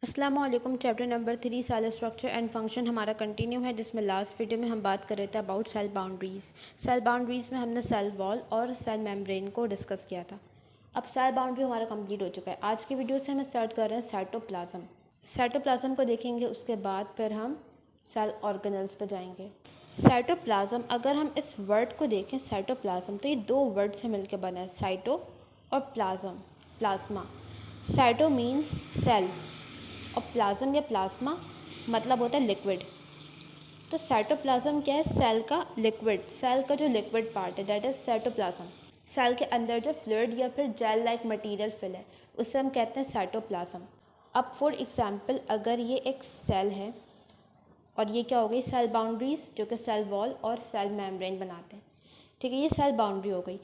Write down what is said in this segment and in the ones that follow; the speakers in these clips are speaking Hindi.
अस्सलामुअलैकुम। Chapter number 3 cell structure and function हमारा कंटिन्यू है, जिसमें लास्ट वीडियो में हम बात कर रहे थे about cell boundaries. Cell boundaries में हमने सेल वॉल और सेल मेम्ब्रेन को डिस्कस किया था। अब सेल बाउंड्री हमारा कंप्लीट हो चुका है। आज की वीडियो से हम स्टार्ट कर रहे हैं साइटोप्लाज्म। साइटोप्लाज्म को देखेंगे, उसके बाद फिर हम सेल ऑर्गेनल्स पर जाएंगे। साइटोप्लाज्म, अगर हम इस वर्ड को देखें साइटोप्लाज्म, तो ये दो वर्ड से मिलकर बना है, साइटो और plasm, plasma. Cyto means cell और प्लाज्म या प्लाज्मा मतलब होता है लिक्विड। तो साइटोप्लाज्म क्या है? सेल का लिक्विड, सेल का जो लिक्विड पार्ट है, दैट इज साइटोप्लाज्म। सेल के अंदर जो फ्लूइड या फिर जेल लाइक मटेरियल फिल है, उससे हम कहते हैं साइटोप्लाज्म। अब फॉर एग्जांपल, अगर ये एक सेल है और ये क्या हो गई, सेल बाउंड्रीज, जो कि सेल वॉल और सेल मेम्ब्रेन बनाते हैं। ठीक है, ये सेल बाउंड्री हो गई।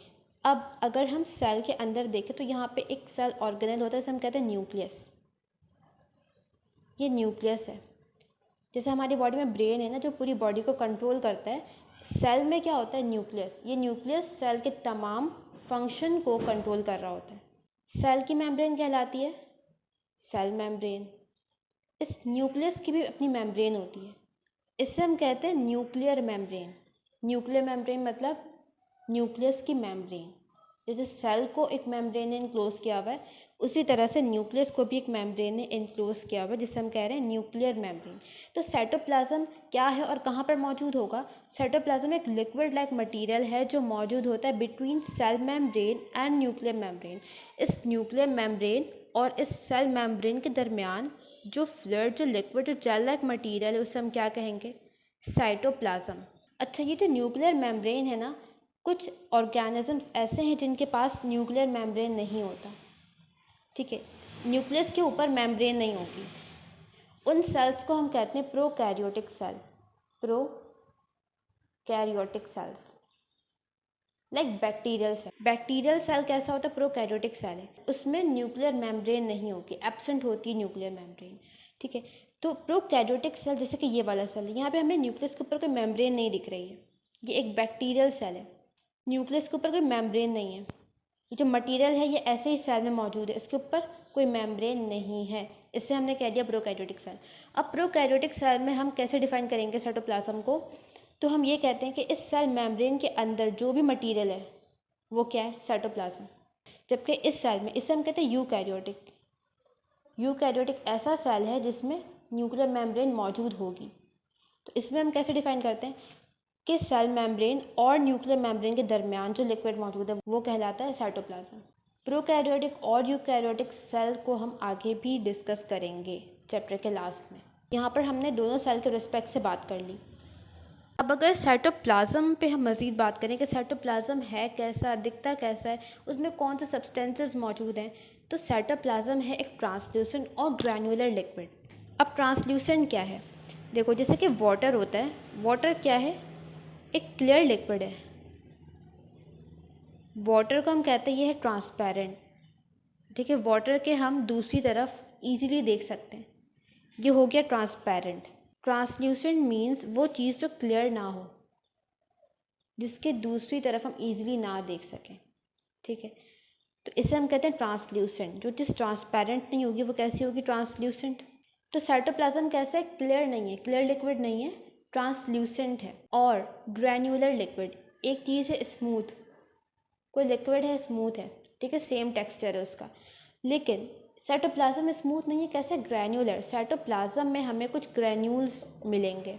अब अगर हम सेल के अंदर देखें तो यहाँ पे एक सेल ऑर्गेनल होता है, जिसे हम कहते हैं न्यूक्लियस। ये न्यूक्लियस है। जैसे हमारी बॉडी में ब्रेन है ना, जो पूरी बॉडी को कंट्रोल करता है, सेल में क्या होता है? न्यूक्लियस। ये न्यूक्लियस सेल के तमाम फंक्शन को कंट्रोल कर रहा होता है। सेल की मेम्ब्रेन कहलाती है सेल मेम्ब्रेन। इस न्यूक्लियस की भी अपनी मेम्ब्रेन होती है, इससे हम कहते हैं न्यूक्लियर मेम्ब्रेन। न्यूक्लियर मेम्ब्रेन मतलब न्यूक्लियस की मेम्ब्रेन। जैसे सेल को एक मेम्ब्रेन ने इनक्लोज किया हुआ है, उसी तरह से न्यूक्लियस को भी एक मेम्ब्रेन ने इनक्लोज किया हुआ है, जिसे हम कह रहे हैं न्यूक्लियर मेम्ब्रेन। तो साइटोप्लाज्म क्या है और कहाँ पर मौजूद होगा? साइटोप्लाज्म एक लिक्विड लाइक मटेरियल है जो मौजूद होता है between cell membrane and nuclear membrane. इस न्यूक्लियर मेम्ब्रेन और इस सेल मेम्ब्रेन के दरमियान जो फ्लूइड, जो लिक्विड, जो जेल लाइक मटीरियल है, उसे हम क्या कहेंगे? साइटोप्लाज्म। अच्छा, ये जो न्यूक्लियर मेम्ब्रेन है ना, कुछ ऑर्गेनिजम्स ऐसे हैं जिनके पास न्यूक्लियर मेम्ब्रेन नहीं होता। ठीक है, न्यूक्लियस के ऊपर मेम्ब्रेन नहीं होगी। उन सेल्स को हम कहते हैं prokaryotic cell. Prokaryotic cells like bacterial cell. Bacterial cell कैसा होता है? प्रोकैरियोटिक सेल है, उसमें न्यूक्लियर मेम्ब्रेन नहीं होगी, एब्सेंट होती है न्यूक्लियर मेम्ब्रेन। ठीक है, तो प्रोकैरियोटिक सेल, जैसे कि ये वाला सेल है, यहाँ पे हमें न्यूक्लियस के ऊपर कोई मेम्ब्रेन नहीं दिख रही है। ये एक बैक्टीरियल सेल है, न्यूक्लियस के ऊपर कोई मेम्ब्रेन नहीं है। ये जो मटेरियल है ये ऐसे ही सेल में मौजूद है, इसके ऊपर कोई मेम्ब्रेन नहीं है, इससे हमने कह दिया प्रोकैरियोटिक सेल। अब प्रोकैरियोटिक सेल में हम कैसे डिफाइन करेंगे साइटोप्लाज्म को? तो हम ये कहते हैं कि इस सेल मेम्ब्रेन के अंदर जो भी मटेरियल है वो क्या है? साइटोप्लाज्म। जबकि इस सेल में, इसे हम कहते हैं यूकैरियोटिक। यूकैरियोटिक ऐसा सेल है जिसमें न्यूक्लियर मेम्ब्रेन मौजूद होगी। तो इसमें हम कैसे डिफाइन करते हैं कि सेल मेम्ब्रेन और न्यूक्लियर मेम्ब्रेन के दरमियान जो लिक्विड मौजूद है वो कहलाता है साइटोप्लाज्म। प्रोकैरियोटिक और यूकैरियोटिक सेल को हम आगे भी डिस्कस करेंगे चैप्टर के लास्ट में। यहाँ पर हमने दोनों सेल के रिस्पेक्ट से बात कर ली। अब अगर साइटोप्लाज्म पे हम मज़ीद बात करें कि साइटोप्लाज्म है कैसा, दिखता कैसा है, उसमें कौन से सब्सटेंसेस मौजूद हैं, तो साइटोप्लाज्म है एक ट्रांसल्यूसेंट और ग्रैन्युलर लिक्विड। अब ट्रांसल्यूसेंट क्या है? देखो, जैसे कि वाटर होता है, वाटर क्या है? एक क्लियर लिक्विड है। वाटर को हम कहते हैं ये है ट्रांसपेरेंट। ठीक है, वाटर के हम दूसरी तरफ इजीली देख सकते हैं, ये हो गया ट्रांसपेरेंट। ट्रांसल्यूसेंट मीन्स वो चीज़ जो क्लियर ना हो, जिसके दूसरी तरफ हम इजीली ना देख सकें। ठीक है, तो इसे हम कहते हैं ट्रांसल्यूसेंट। जो चीज़ ट्रांसपेरेंट नहीं होगी वो कैसी होगी? ट्रांसल्यूसेंट। तो साइटोप्लाज्म कैसा है? क्लियर नहीं है, क्लियर लिक्विड नहीं है, ट्रांसल्यूसेंट है। और ग्रैन्युलर लिक्विड, एक चीज़ है स्मूथ, कोई लिक्विड है स्मूथ है, ठीक है, सेम टेक्सचर है उसका, लेकिन साइटोप्लाज्म स्मूथ नहीं है। कैसे? ग्रैन्युलर। साइटोप्लाज्म में हमें कुछ ग्रैन्यूल्स मिलेंगे।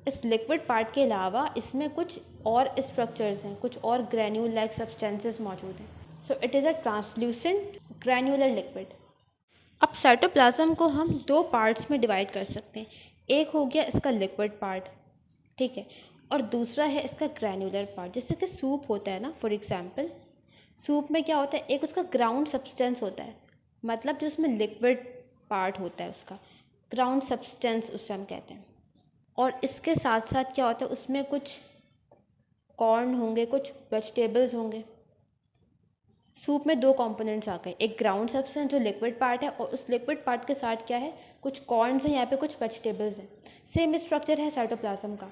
इस लिक्विड पार्ट के अलावा इसमें कुछ और स्ट्रक्चर्स हैं, कुछ और ग्रैन्यूल लाइक सब्सटेंसेस मौजूद हैं। So it is a translucent granular liquid. अब साइटोप्लाज्म को हम दो पार्ट्स में डिवाइड कर सकते हैं। एक हो गया इसका लिक्विड पार्ट, ठीक है, और दूसरा है इसका ग्रैन्युलर पार्ट। जैसे कि सूप होता है ना, फॉर एग्जांपल, सूप में क्या होता है? एक उसका ग्राउंड सब्सटेंस होता है, मतलब जो उसमें लिक्विड पार्ट होता है उसका ग्राउंड सब्सटेंस, उससे हम कहते हैं। और इसके साथ साथ क्या होता है? उसमें कुछ कॉर्न होंगे, कुछ वेजिटेबल्स होंगे। सूप में दो कंपोनेंट्स आ गए, एक ग्राउंड सब्सटेंस जो लिक्विड पार्ट है, और उस लिक्विड पार्ट के साथ क्या है? कुछ कॉर्न्स हैं, यहाँ पे कुछ वेजिटेबल्स हैं। सेम स्ट्रक्चर है साइटोप्लाज्म का।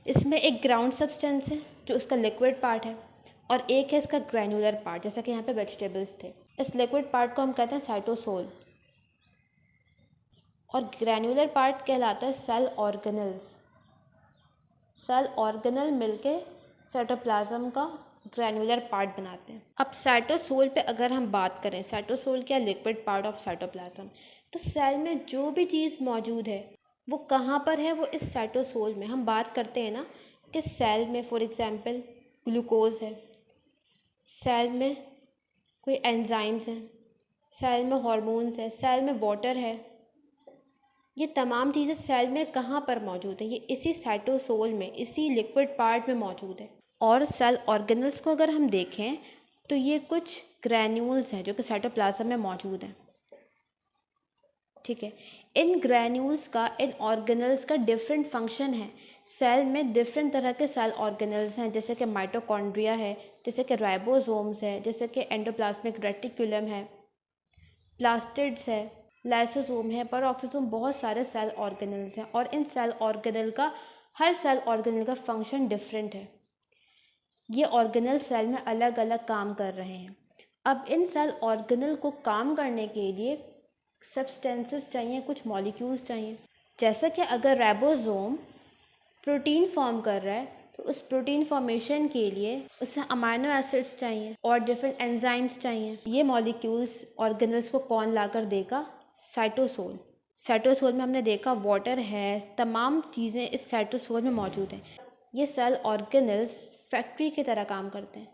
इसमें एक ग्राउंड सब्सटेंस है जो उसका लिक्विड पार्ट है, और एक है इसका ग्रैन्युलर पार्ट, जैसा कि यहाँ पे वेजिटेबल्स थे। इस लिक्विड पार्ट को हम कहते हैं साइटोसोल। और ग्रैन्युलर पार्ट कहलाता है सेल ऑर्गेनल्स। सेल ऑर्गेनल मिलके साइटोप्लाज्म का ग्रैन्युलर पार्ट बनाते हैं। अब साइटोसोल पे अगर हम बात करें, साइटोसोल क्या, लिक्विड पार्ट ऑफ साइटोप्लाज्म। तो सेल में जो भी चीज़ मौजूद है वो कहाँ पर है, वो इस साइटोसोल में। हम बात करते हैं ना कि सेल में फॉर एग्जांपल ग्लूकोज है, सेल में कोई एंजाइम्स हैं, सेल में हार्मोन्स है, सेल में वाटर है। ये तमाम चीज़ें सेल में कहाँ पर मौजूद है, ये इसी साइटोसोल में, इसी लिक्विड पार्ट में मौजूद है। और सेल ऑर्गेनल्स को अगर हम देखें तो ये कुछ ग्रैन्यूल्स हैं जो कि साइटोप्लाज्म में मौजूद हैं। ठीक है, इन ग्रैन्यूल्स का, इन ऑर्गेनल्स का डिफरेंट फंक्शन है। सेल में डिफरेंट तरह के सेल ऑर्गेनल्स हैं, जैसे कि माइटोकॉन्ड्रिया है, जैसे कि राइबोसोम्स है, जैसे कि एंडोप्लाज्मिक रेटिकुलम है, प्लास्टिड्स है, लाइसोसोम है, पेरोक्सोसोम। बहुत सारे सेल ऑर्गेनल्स हैं और इन सेल ऑर्गेनल का, हर सेल ऑर्गेनल का फंक्शन डिफरेंट है। ये ऑर्गेनल सेल में अलग अलग काम कर रहे हैं। अब इन सेल ऑर्गेनल को काम करने के लिए सब्सटेंसेस चाहिए, कुछ मॉलिक्यूल्स चाहिए। जैसा कि अगर राइबोसोम प्रोटीन फॉर्म कर रहा है तो उस प्रोटीन फॉर्मेशन के लिए उसे अमाइनो एसिड्स चाहिए और डिफरेंट एंजाइम्स चाहिए। ये मॉलिक्यूल्स ऑर्गेनल्स को कौन ला कर देगा? साइटोसोल। साइटोसोल में हमने देखा वाटर है, तमाम चीज़ें इस साइटोसोल में मौजूद हैं। ये सेल ऑर्गेनल्स फैक्ट्री की तरह काम करते हैं।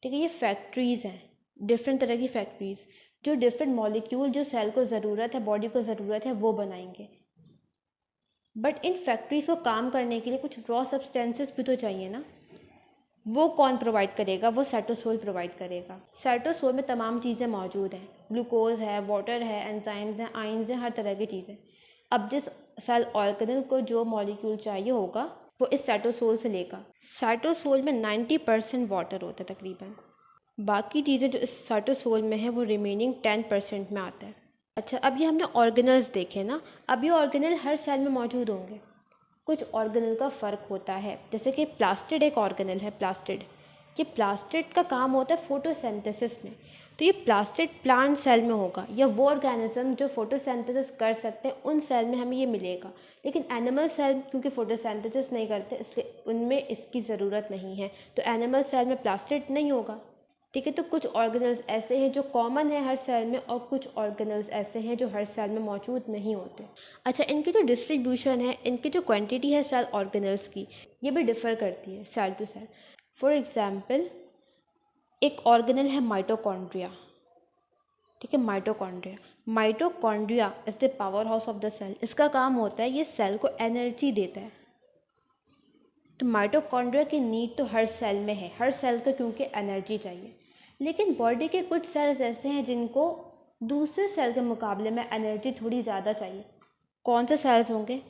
ठीक है, ये फैक्ट्रीज़ हैं, डिफरेंट तरह की फैक्ट्रीज़, जो डिफरेंट मॉलिक्यूल जो सेल को ज़रूरत है, बॉडी को ज़रूरत है, वो बनाएंगे। बट इन फैक्ट्रीज़ को काम करने के लिए कुछ रॉ सब्सटेंसेस भी तो चाहिए ना। वो कौन प्रोवाइड करेगा? वो साइटोसोल प्रोवाइड करेगा। साइटोसोल में तमाम चीज़ें मौजूद हैं, ग्लूकोज है, वाटर है, एंजाइम्स हैं, आयंस हैं, हर तरह की चीज़ें। अब जिस सेल ऑर्गेनल को जो मॉलिक्यूल चाहिए होगा वो इस साइटोसोल से लेगा। साइटोसोल में 90% वाटर होता है तकरीबन। बाकी चीज़ें जो इस साइटोसोल में है वो रिमेनिंग 10% में आता है। अच्छा, अब ये हमने ऑर्गेनल्स देखे ना। अब ये ऑर्गेनल हर सेल में मौजूद होंगे। कुछ ऑर्गेनल का फ़र्क होता है, जैसे कि प्लास्टिड एक ऑर्गेनल है, प्लास्टिड। ये प्लास्टिड का काम होता है फोटोसिंथेसिस में। तो ये प्लास्टिड प्लांट सेल में होगा, या वो ऑर्गेनिज्म जो फोटोसिंथेसिस कर सकते हैं उन सेल में हमें ये मिलेगा। लेकिन एनिमल सेल क्योंकि फोटोसिंथेसिस नहीं करते इसलिए उनमें इसकी ज़रूरत नहीं है, तो एनिमल सेल में प्लास्टिड नहीं होगा। ठीक है, तो कुछ ऑर्गेनल्स ऐसे हैं जो कॉमन है हर सेल में और कुछ ऑर्गेनल्स ऐसे हैं जो हर सेल में मौजूद नहीं होते। अच्छा, इनकी जो डिस्ट्रीब्यूशन है, इनकी जो क्वांटिटी है सेल ऑर्गेनल्स की, ये भी डिफ़र करती है cell to cell. For example एक ऑर्गेनल है माइटोकॉन्ड्रिया। ठीक है, mitochondria is the power house of the cell. इसका काम होता है ये सेल को एनर्जी देता है। तो माइटोकॉन्ड्रिया की नीड तो हर सेल में है, हर सेल को क्योंकि एनर्जी चाहिए। लेकिन बॉडी के कुछ सेल्स ऐसे हैं जिनको दूसरे सेल के मुकाबले में एनर्जी थोड़ी ज़्यादा चाहिए। कौन से सेल्स होंगे?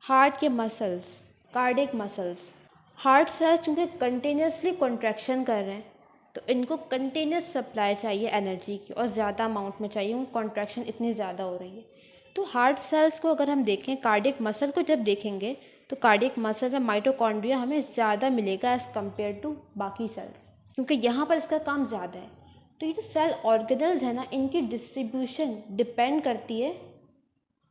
हार्ट के muscles, cardiac muscles. Heart cells क्योंकि कंटिन्यूसली कॉन्ट्रैक्शन कर रहे हैं तो इनको कंटिन्यूस सप्लाई चाहिए एनर्जी की, और ज़्यादा अमाउंट में चाहिए, उन कॉन्ट्रैक्शन इतनी ज़्यादा हो रही है। तो हार्ट सेल्स को अगर हम देखें, कार्डियक मसल को जब देखेंगे तो कार्डियक मसल में माइटोकॉन्ड्रिया हमें ज़्यादा मिलेगा एज़ कम्पेयर टू बाकी सेल्स, क्योंकि यहाँ पर इसका काम ज़्यादा है। तो ये जो सेल ऑर्गेनल्स है ना, इनकी डिस्ट्रीब्यूशन डिपेंड करती है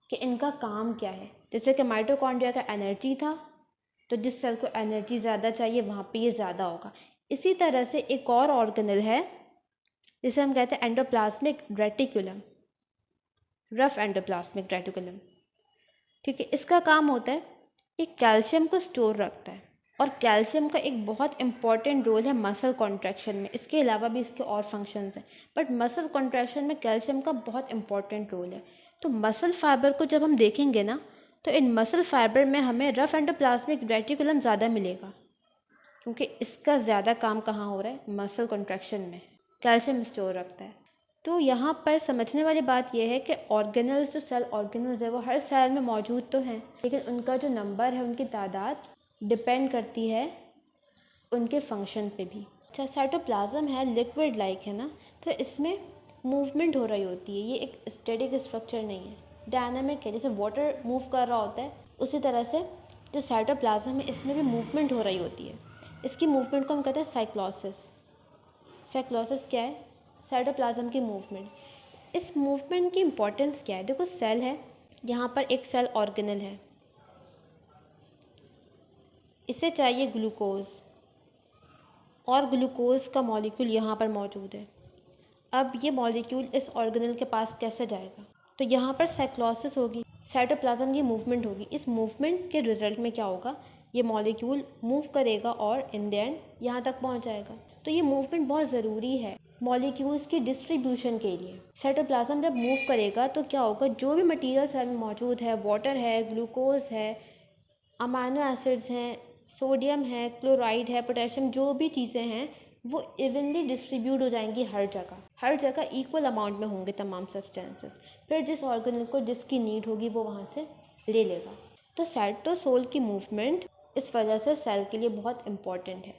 कि इनका काम क्या है। जैसे कि माइटोकॉन्ड्रिया का एनर्जी था, तो जिस सेल को एनर्जी ज़्यादा चाहिए वहाँ पे ये ज़्यादा होगा। इसी तरह से एक और ऑर्गेनल है जिसे हम कहते हैं endoplasmic reticulum, rough endoplasmic reticulum. ठीक है, इसका काम होता है ये कैल्शियम को स्टोर रखता है, और कैल्शियम का एक बहुत इंपॉर्टेंट रोल है मसल कॉन्ट्रैक्शन में। इसके अलावा भी इसके और फंक्शंस हैं, बट मसल कॉन्ट्रैक्शन में कैल्शियम का बहुत इंपॉर्टेंट रोल है। तो मसल फाइबर को जब हम देखेंगे ना, तो इन मसल फाइबर में हमें रफ एंडोप्लाज्मिक रेटिकुलम ज़्यादा मिलेगा, क्योंकि इसका ज़्यादा काम कहाँ हो रहा है? मसल कॉन्ट्रैक्शन में। कैल्शियम स्टोर रखता है। तो यहाँ पर समझने वाली बात यह है कि ऑर्गेनल्स, जो सेल ऑर्गेनल्स है वो हर सेल में मौजूद तो हैं, लेकिन उनका जो नंबर है, उनकी तादाद डिपेंड करती है उनके फंक्शन पे भी। अच्छा, साइटोप्लाज्म है, लिक्विड लाइक है ना, तो इसमें मूवमेंट हो रही होती है। ये एक स्टैटिक स्ट्रक्चर नहीं है, डायनामिक है। जैसे वाटर मूव कर रहा होता है उसी तरह से जो साइटोप्लाज्म है इसमें भी मूवमेंट हो रही होती है। इसकी मूवमेंट को हम कहते हैं साइक्लोसिस। साइक्लोसिस क्या है? साइटोप्लाज्म की मूवमेंट। इस मूवमेंट की इंपॉर्टेंस क्या है? देखो, सेल है, यहाँ पर एक सेल ऑर्गेनल है, इसे चाहिए ग्लूकोज और ग्लूकोज का मॉलिक्यूल यहाँ पर मौजूद है। अब ये मॉलिक्यूल इस ऑर्गेनल के पास कैसे जाएगा? तो यहाँ पर साइक्लोसिस होगी, साइटोप्लाज्म की मूवमेंट होगी। इस मूवमेंट के रिजल्ट में क्या होगा, ये मॉलिक्यूल मूव करेगा और इन द एंड यहाँ तक पहुँच जाएगा। तो ये मूवमेंट बहुत ज़रूरी है मॉलिक्यूल्स की डिस्ट्रीब्यूशन के लिए। साइटोप्लाज्म जब मूव करेगा तो क्या होगा, जो भी मटीरियल सेल में मौजूद है, वाटर है, ग्लूकोज है, अमाइनो एसिड्स हैं, सोडियम है, क्लोराइड है, पोटेशियम, जो भी चीज़ें हैं वो इवनली डिस्ट्रीब्यूट हो जाएंगी हर जगह इक्वल अमाउंट में होंगे तमाम सब्सटेंसेस। फिर जिस ऑर्गेनल को जिसकी नीड होगी वो वहाँ से ले लेगा। तो साइटोसोल की मूवमेंट इस वजह से सेल के लिए बहुत इम्पॉर्टेंट है।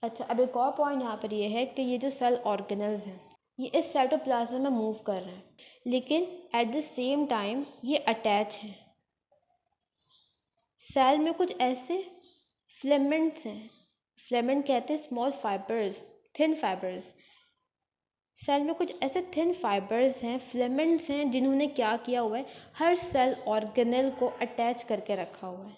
अच्छा, अब एक और पॉइंट यहाँ पर ये है कि ये जो सेल ऑर्गेनल्स हैं ये इस साइटोप्लाज्म में मूव कर रहे हैं, लेकिन एट द सेम टाइम ये अटैच हैं। सेल में कुछ ऐसे फिलामेंट्स हैं, फिलामेंट कहते हैं small fibres, thin fibres. Cell में कुछ ऐसे थिन फाइबर्स हैं, फिलामेंट्स हैं, जिन्होंने क्या किया हुआ है, हर सेल ऑर्गेनल को अटैच करके रखा हुआ है।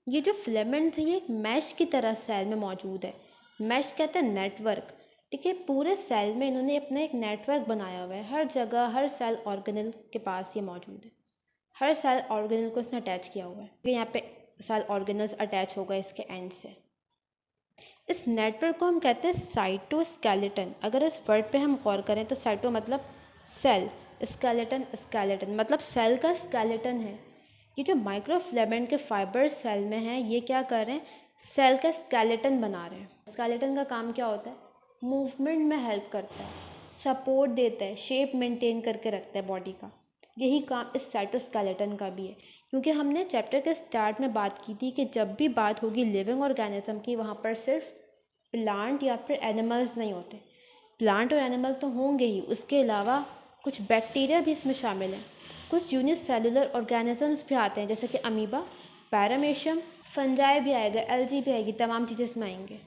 ये जो फिलामेंट्स हैं ये एक मैश की तरह सेल में मौजूद है। मैश कहते हैं नेटवर्क, ठीक है। पूरे सेल में इन्होंने अपना एक नेटवर्क बनाया हुआ है, हर जगह हर सेल ऑर्गेनल के पास ये मौजूद है। हर सेल ऑर्गेनल को इसने अटैच किया हुआ है। यहाँ पे सेल ऑर्गेनल्स अटैच हो गए इसके एंड से। इस नेटवर्क को हम कहते हैं साइटोस्केलेटन। अगर इस वर्ड पे हम गौर करें तो साइटो मतलब सेल, स्केलेटन स्केलेटन मतलब सेल का स्केलेटन है। ये जो माइक्रोफिलामेंट के फाइबर्स सेल में हैं ये क्या कर रहे हैं, सेल का स्केलेटन बना रहे हैं। स्केलेटन का काम क्या होता है, मूवमेंट में हेल्प करता है, सपोर्ट देता है, शेप मेंटेन करके रखता है बॉडी का। यही काम इस साइटोस्केलेटन का भी है। क्योंकि हमने चैप्टर के स्टार्ट में बात की थी कि जब भी बात होगी लिविंग ऑर्गेनिज्म की, वहाँ पर सिर्फ प्लांट या फिर एनिमल्स नहीं होते। प्लांट और एनिमल तो होंगे ही, उसके अलावा कुछ बैक्टीरिया भी इसमें शामिल हैं, कुछ यूनिसेलुलर ऑर्गेनिजम्स भी आते हैं जैसे कि अमीबा, पैरामीशियम, फंजाई भी आएगा, एल्गी भी आएगी, तमाम चीज़ें इसमें आएंगे।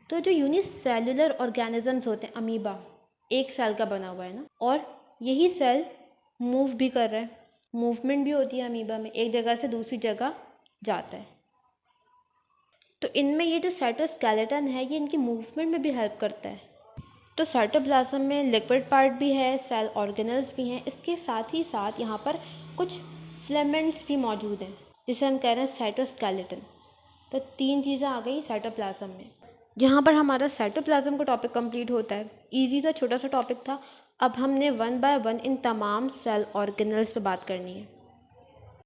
तो जो यूनिसेलुलर ऑर्गेनिजम्स होते हैं, अमीबा एक सेल का बना हुआ है ना, और यही सेल मूव भी कर रहा है, मूवमेंट भी होती है अमीबा में, एक जगह से दूसरी जगह जाता है। तो इनमें ये जो साइटोस्केलेटन है ये इनकी मूवमेंट में भी हेल्प करता है। तो साइटोप्लाज्म में लिक्विड पार्ट भी है, सेल ऑर्गेनल्स भी हैं, इसके साथ ही साथ यहाँ पर कुछ फिलामेंट्स भी मौजूद हैं जिसे हम कह रहे हैं साइटोस्केलेटन। तो 3 चीज़ें आ गई साइटोप्लाज्म में। यहाँ पर हमारा साइटोप्लाज्म का टॉपिक कंप्लीट होता है। ईजी सा छोटा सा टॉपिक था। अब हमने 1 बाय 1 इन तमाम सेल ऑर्गेनल्स पे बात करनी है।